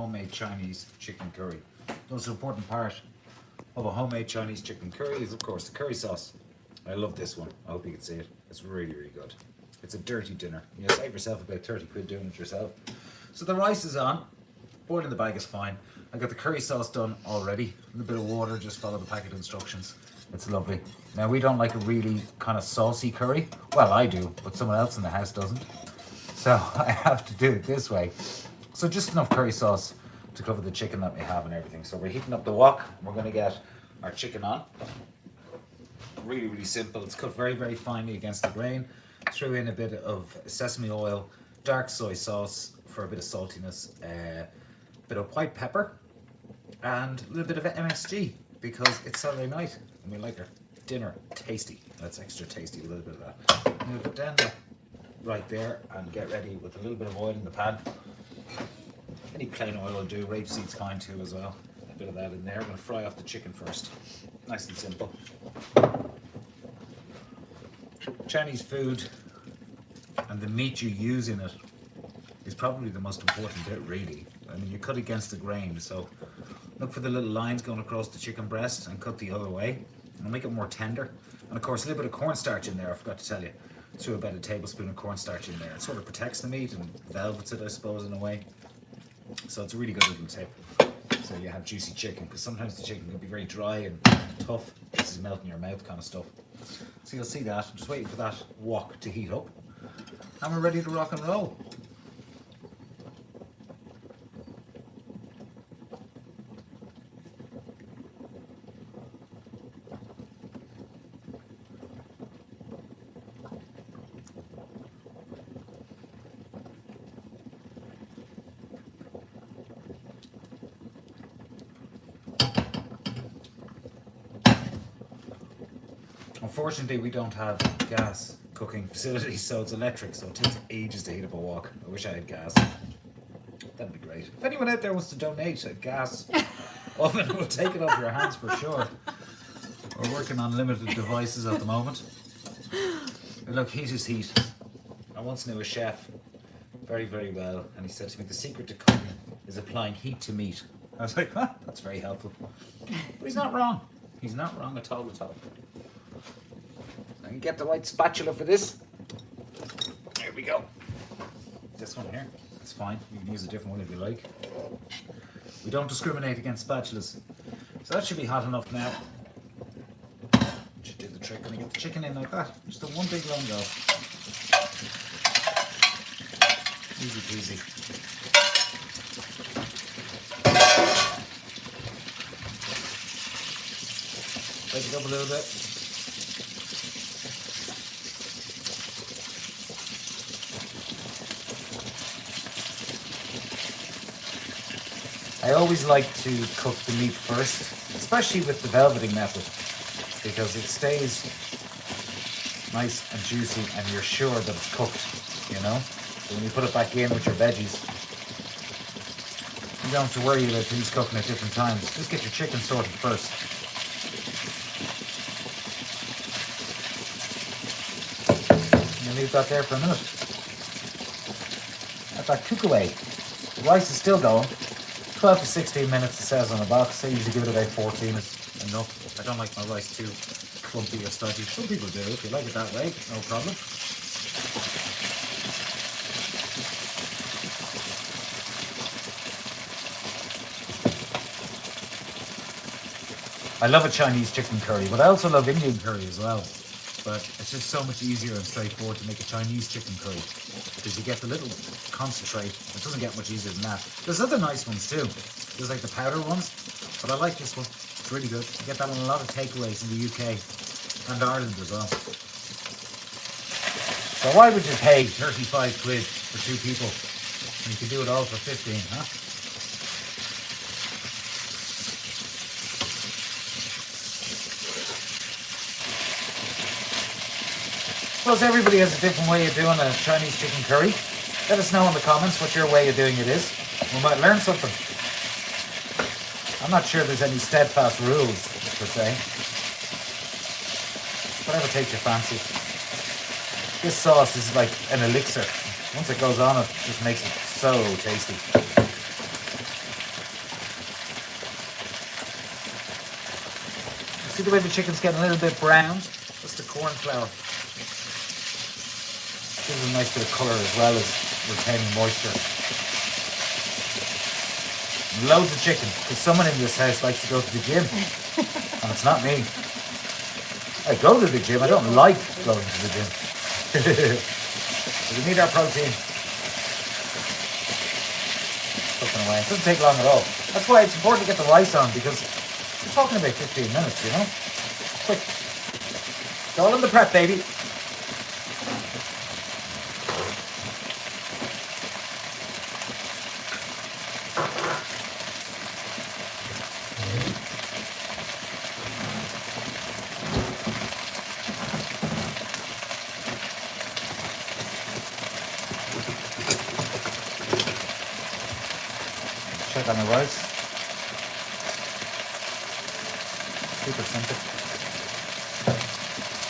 homemade Chinese chicken curry. The most important part of a homemade Chinese chicken curry is, of course, the curry sauce. I love this one. I hope you can see it. It's really, really good. It's a dirty dinner. You'll save yourself about 30 quid doing it yourself. So the rice is on. Boiling the bag is fine. I got the curry sauce done already. A little bit of water, just follow the packet instructions. It's lovely. Now, we don't like a really kind of saucy curry. Well, I do, but someone else in the house doesn't. So I have to do it this way. So just enough curry sauce to cover the chicken that we have and everything. So we're heating up the wok. We're going to get our chicken on. Really, really simple. It's cut very, very finely against the grain. Threw in a bit of sesame oil, dark soy sauce for a bit of saltiness, a bit of white pepper, and a little bit of MSG because it's Saturday night and we like our dinner tasty. That's extra tasty, a little bit of that. I'm going to put down that right there and get ready with a little bit of oil in the pan. Any plain oil will do, rapeseed's fine too as well. A bit of that in there. I'm going to fry off the chicken first. Nice and simple. Chinese food and the meat you use in it is probably the most important bit, really. I mean, you cut against the grain, so look for the little lines going across the chicken breast and cut the other way. It'll make it more tender. And of course, a little bit of cornstarch in there, I forgot to tell you. Threw about a tablespoon of cornstarch in there. It sort of protects the meat and velvets it, I suppose, in a way. So it's a really good little tip. So you have juicy chicken, because sometimes the chicken can be very dry and tough. This is melt in your mouth kind of stuff. So you'll see that. I'm just waiting for that wok to heat up. And we're ready to rock and roll. Unfortunately, we don't have gas cooking facilities, so it's electric, so it takes ages to heat up a wok. I wish I had gas. That'd be great. If anyone out there wants to donate a gas oven, we'll take it off your hands for sure. We're working on limited devices at the moment. But look, heat is heat. I once knew a chef very, very well, and he said to me, the secret to cooking is applying heat to meat. I was like, huh, that's very helpful. But he's not wrong. He's not wrong at all at all. I can get the right spatula for this. There we go. This one here, it's fine. You can use a different one if you like. We don't discriminate against spatulas. So that should be hot enough now. Should do the trick. Gonna get the chicken in like that. Just a one big long go. Easy peasy. Break it up a little bit. I always like to cook the meat first, especially with the velveting method, because it stays nice and juicy and you're sure that it's cooked, you know? So when you put it back in with your veggies, you don't have to worry about things cooking at different times. Just get your chicken sorted first. And then leave that there for a minute. Let that cook away. The rice is still going. 12 to 16 minutes it says on the box. I usually give it about 14 is enough. I don't like my rice too clumpy or stodgy. Some people do. If you like it that way, no problem. I love a Chinese chicken curry, but I also love Indian curry as well. But it's just so much easier and straightforward to make a Chinese chicken curry because you get the little concentrate. It doesn't get much easier than that. There's other nice ones too. There's like the powder ones, but I like this one. It's really good. You get that in a lot of takeaways in the UK and Ireland as well. So why would you pay 35 quid for 2 people when you can do it all for 15, huh? Suppose everybody has a different way of doing a Chinese chicken curry. Let us know in the comments what your way of doing it is. We might learn something. I'm not sure there's any steadfast rules, per se. Whatever takes your fancy. This sauce is like an elixir. Once it goes on, it just makes it so tasty. See the way the chicken's getting a little bit browned? That's the corn flour. Gives it a nice bit of colour as well as retaining moisture. And loads of chicken, because someone in this house likes to go to the gym. And it's not me. I go to the gym, I don't like going to the gym. We need our protein. Cooking away. It doesn't take long at all. That's why it's important to get the rice on, because we're talking about 15 minutes, you know? Quick. It's all in the prep, baby. Check on the rice. Super simple.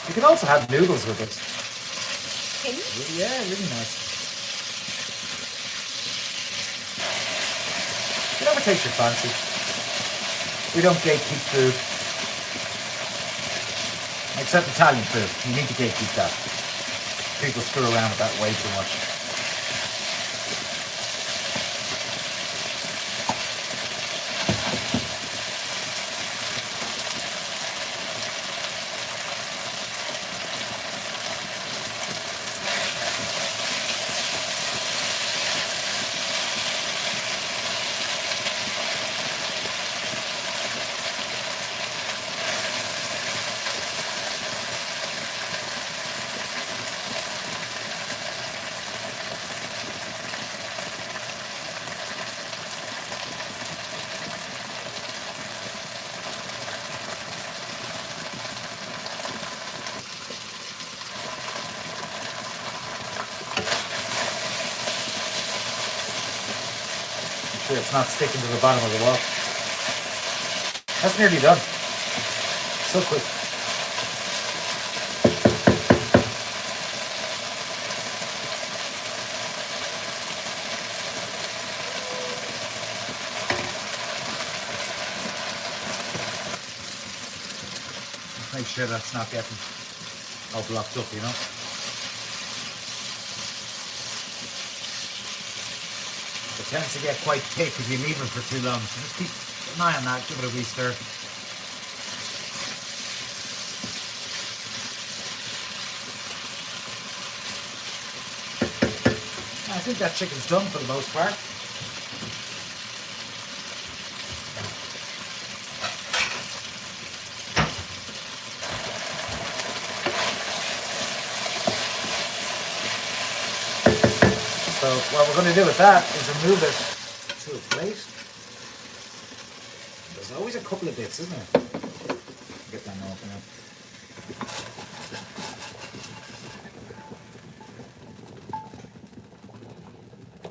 You can also have noodles with it. Can you? Yeah, really nice. Whatever takes your fancy. We don't gatekeep food. Except Italian food. You need to gatekeep that. People screw around with that way too much. Sure it's not sticking to the bottom of the wall. That's nearly done. So quick. Make sure that's not getting all blocked up, you know. It tends to get quite thick if you leave it for too long, so just keep an eye on that, give it a wee stir. I think that chicken's done for the most part. So what we're going to do with that is remove it to a plate. There's always a couple of bits, isn't there? Get them open up.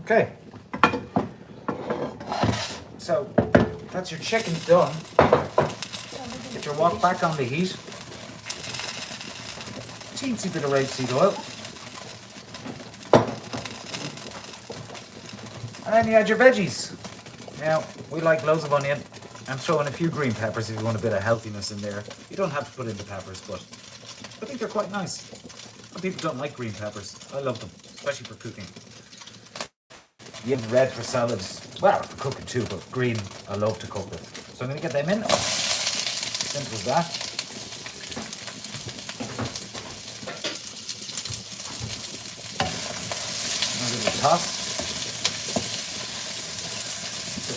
Okay. So that's your chicken done. Get your wok back on the heat. Teensy bit of rapeseed oil. And then you add your veggies. Now, we like loads of onion. I'm throwing a few green peppers if you want a bit of healthiness in there. You don't have to put in the peppers, but I think they're quite nice. Some people don't like green peppers. I love them, especially for cooking. You have red for salads. Well, for cooking too, but green I love to cook with. So I'm going to get them in. Simple as that. And a little toss.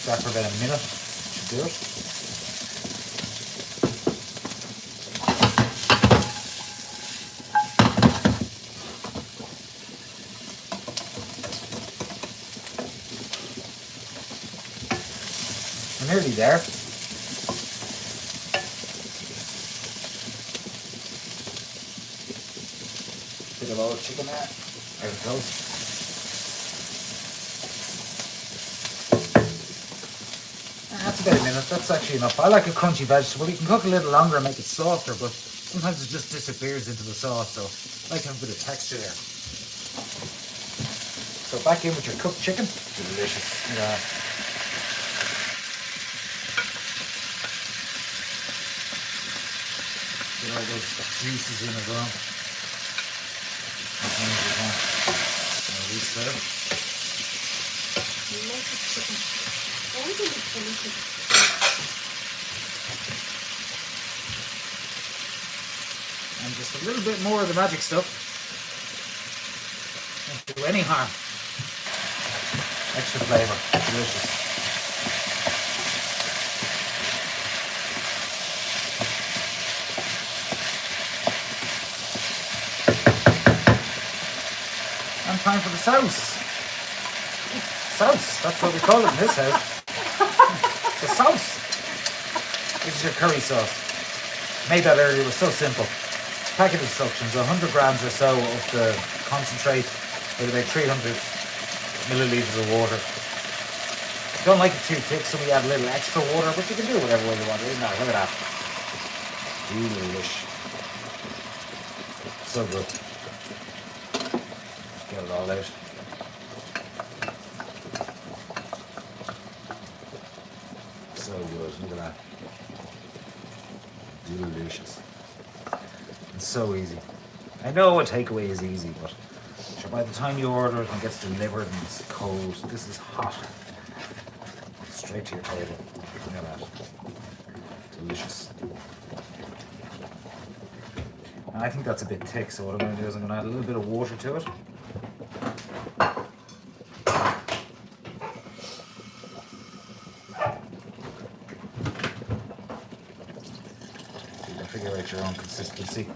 That for about a minute to do it. We're nearly there. Bit of old chicken there. There it goes. That's about a minute. That's actually enough. I like a crunchy vegetable. You can cook a little longer and make it softer, but sometimes it just disappears into the sauce, so I like to have a bit of texture there. So back in with your cooked chicken. Delicious. Look at that. all those juices in as well. As long as we can. These there. Delicious chicken. Everything is delicious. And just a little bit more of the magic stuff. Don't do any harm. Extra flavour. Delicious. And time for the sauce. Sauce, that's what we call it in this house. The sauce. This is your curry sauce. Made that earlier, it was so simple. Packet instructions, 100 grams or so of the concentrate with about 300 millilitres of water. Don't like it too thick, so we add a little extra water, but you can do it whatever way you want. It doesn't matter, look at that. Delish. So good. Get it all out. So good, look at that. Delicious. It's so easy. I know a takeaway is easy, but sure, by the time you order it and it gets delivered and it's cold, this is hot. Straight to your table. Look at that. Delicious. And I think that's a bit thick, so what I'm going to do is I'm going to add a little bit of water to it. Figure out your own consistency.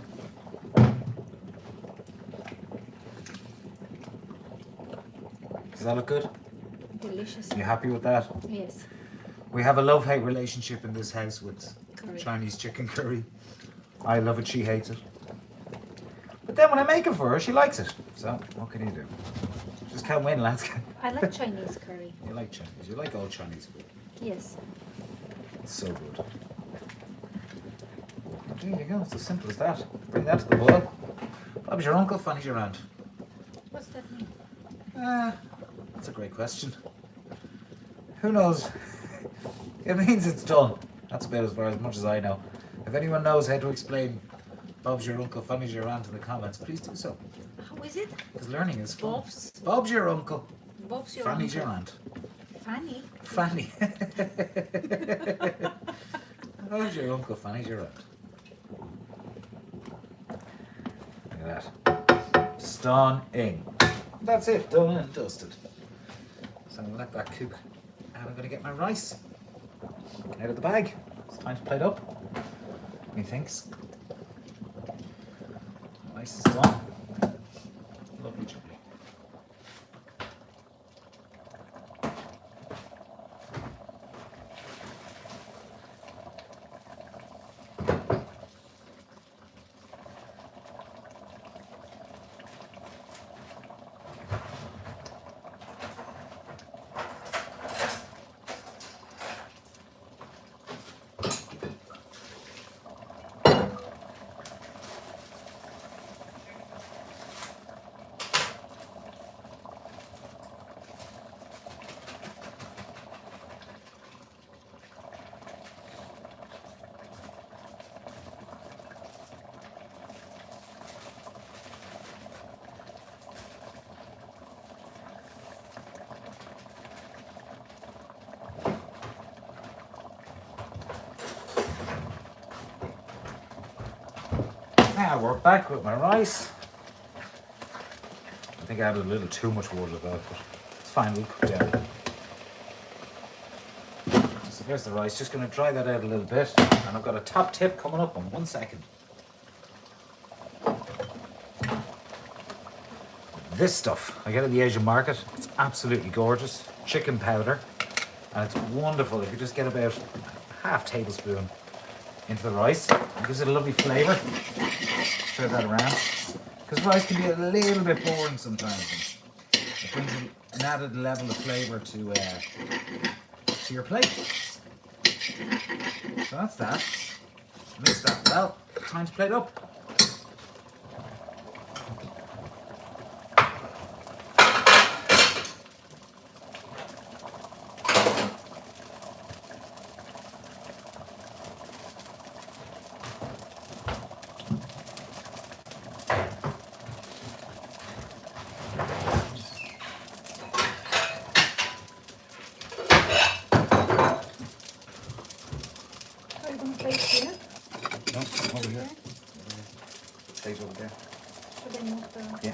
Does that look good? Delicious. You happy with that? Yes. We have a love-hate relationship in this house with Curry. Chinese chicken curry. I love it, she hates it. But then when I make it for her, she likes it. So, what can you do? Just can't win, lads. I like Chinese curry. You like Chinese. You like all Chinese food. Yes. It's so good. There you go, it's as simple as that. Bring that to the boil. Bob's your uncle, Fanny's your aunt. What's that mean? That's a great question. Who knows? It means it's done. That's about as much as I know. If anyone knows how to explain Bob's your uncle, Fanny's your aunt in the comments, please do so. How is it? Because learning is fun. Bob's. Bob's your uncle, Bob's your Fanny's uncle. your aunt. Fanny. Fanny. Bob's your uncle, Fanny's your aunt. Look at that. Stunning. That's it, done and dusted. So I'm going to let that cook. And I'm going to get my rice out of the bag. It's time to plate up. Methinks. Rice is done. Lovely jubbly. Now we're back with my rice. I think I added a little too much water to that, but it's fine, we'll cook down. So there's the rice, just going to dry that out a little bit, and I've got a top tip coming up in 1 second. This stuff, I get it at the Asian market, it's absolutely gorgeous. Chicken powder, and it's wonderful if you just get about a half tablespoon into the rice. It gives it a lovely flavour. Stir that around. Because rice can be a little bit boring sometimes. It brings an added level of flavour to your plate. So that's that. Mix that well. Time to plate up. plate over there. Should I move the... Yeah.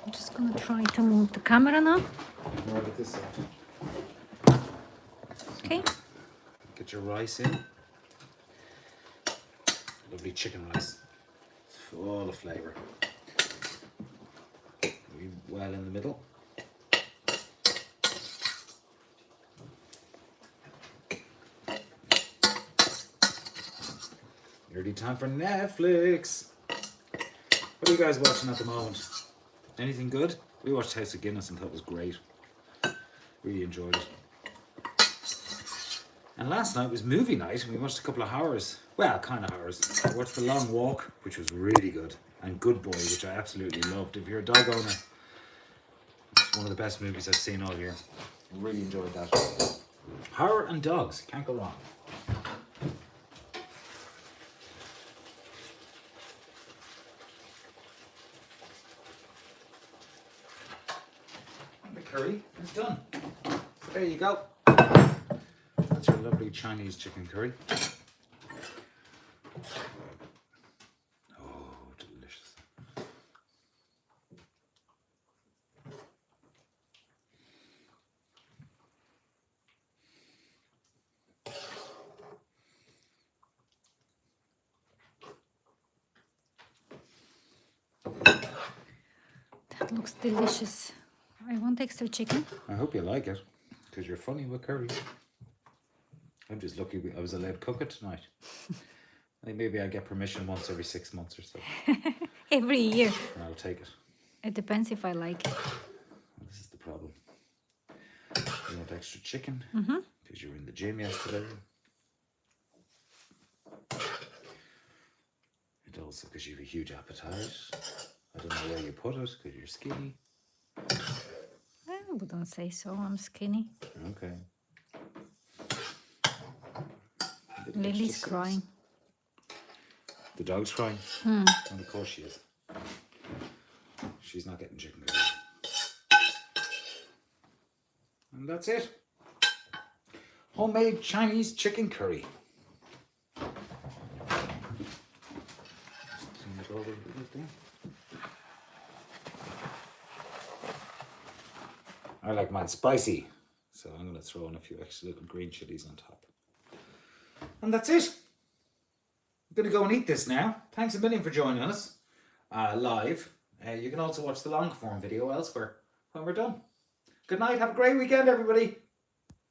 I'm just gonna try to move the camera now. More at this side. Okay. Get your rice in. Lovely chicken rice. Full of flavour. Well in the middle. Nearly time for Netflix. What are you guys watching at the moment? Anything good? We watched House of Guinness and thought it was great. Really enjoyed it. And last night was movie night and we watched a couple of hours. Well, kind of hours. I watched The Long Walk, which was really good. And Good Boy, which I absolutely loved. If you're a dog owner, it's one of the best movies I've seen all year. Really enjoyed that. Horror and dogs, can't go wrong. And the curry is done. So there you go. That's your lovely Chinese chicken curry. Oh, delicious. That looks delicious. I want extra chicken. I hope you like it, because you're funny with curry. I'm just lucky I was allowed to cook it tonight. I think maybe I get permission once every 6 months or so. Every year. And I'll take it. It depends if I like it. This is the problem. You want extra chicken? Mm-hmm. Because you were in the gym yesterday. And also because you have a huge appetite. I don't know where you put it, because you're skinny. I wouldn't say so. I'm skinny. Okay. Lily's crying. The dog's crying? Hmm. And of course she is. She's not getting chicken curry. And that's it. Homemade Chinese chicken curry. Just turn it over a bit there. I like mine spicy, so I'm going to throw in a few extra little green chilies on top. And that's it. I'm going to go and eat this now. Thanks a million for joining us live. You can also watch the long form video elsewhere when we're done. Good night. Have a great weekend, everybody.